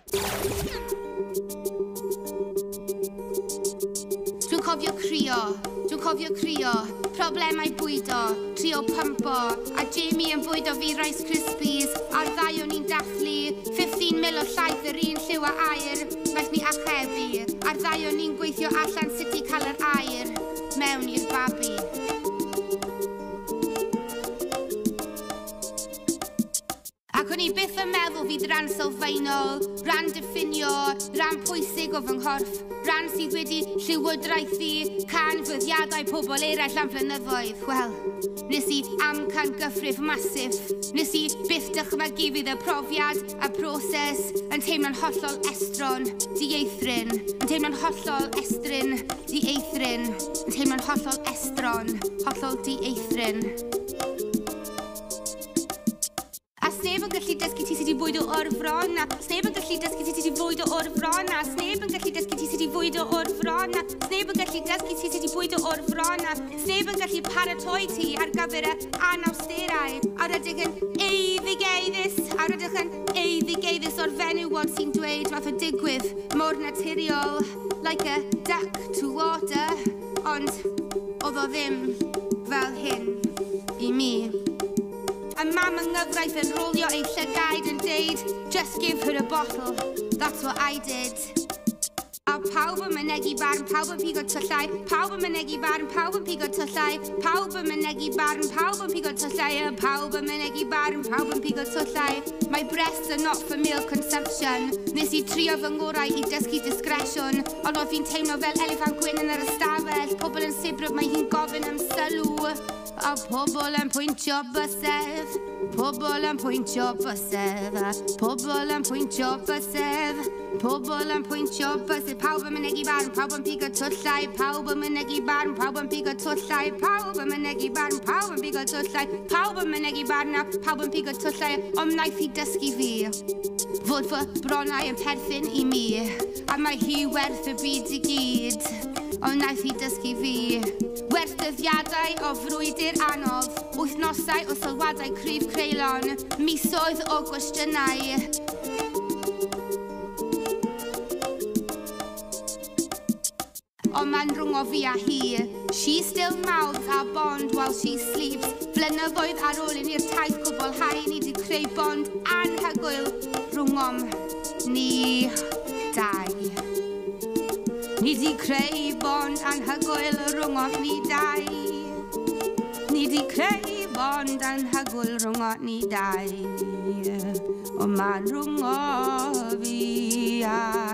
Dwi'n cofio crio, problemau bwydo, trio pympo, a Jamie yn bwydo fi Rice Krispies, a'r ddau o'n i'n dathlu, 15 mil o llaeth yr un lliw a air, naeth ni achebu, a'r ddau o'n i'n gweithio allan sut i cael yr air, mewn i'r babi. Ac o'n i byth yn meddwl fydd ran sylfaenol, ran diffinio, ran pwysig o fy nghorff, ran sydd wedi llywodraethu canfyddiadau pobl eraill am flynyddoedd. Wel, nes i amcan gyffrif masif. Nes i byth dychmygu fydd y profiad, y broses, yn teimlo'n hollol estron, dieithrin. Yn teimlo'n hollol estrin, dieithrin. Yn teimlo'n hollol estron, hollol dieithrin. Sneb yn gallu dysgu ti sut i fwydo o'r fron na. Sneb yn gallu dysgu ti sut i fwydo o'r fron na. Sneb yn gallu dysgu ti sut i fwydo o'r fron na. Sneb yn gallu dysgu ti sut i fwydo o'r fron na. Sneb yn gallu paratoi ti ar gyfer y anawsterau. A rydych yn eiddigeidus. A rydych yn eiddigeidus o'r fenywod sy'n dweud fath o digwydd mor naturiol, like a duck to water. Ond oedd o ddim fel hyn i mi. A mam yng nghyfraith yn rolio ei llygaid yn deud, just give her a bottle, that's what I did. A pawb yn mynegu barn, pawb yn pigo tyllau, pawb yn mynegu barn, pawb yn pigo tyllau, pawb yn mynegu barn, pawb yn pigo tyllau, pawb yn mynegu barn, pawb yn pigo tyllau. My breasts are not for male consumption. Nes I trio fy ngorau I dysgu discretion, ond oedd fi'n teimlo fel eliffant gwyn yn yr ystafell, pobl yn sibrwd mae hi'n gofyn am sylw. A pobl yn pwyntio bysedd, pobl yn pwyntio bysedd, pobl yn pwyntio bysedd, pobl yn pwyntio bysedd. Pawb yn mynegu barn, pawb yn pigo tyllau, pawb yn mynegu barn, pawb yn pigo tyllau, pawb yn mynegu barn, pawb yn pigo tyllau, pawb yn mynegu barn, pawb yn pigo tyllau. Ond wnaeth I dysgu fi fod fy bronau yn perthyn I mi, a mae hi werth y byd I gyd. Ond wnaeth I dysgu fi werthdyddiadau o frwydr anodd, wythnosau o sylwadau cryf creulon, misoedd o gwestiynau. Ond ma'n rhwng o fi a hi. She still mouths our bond while she sleeps. Flynyddoedd ar ôl I ni'r taith cwblhau, ni di creu bond anhygoel rhwngom ni dau. Ni di creu bond anhygoel rhwngom ni dau. Ni di creu bond anhygoel rhwngom ni dau. Ond ma'n rhwng o fi a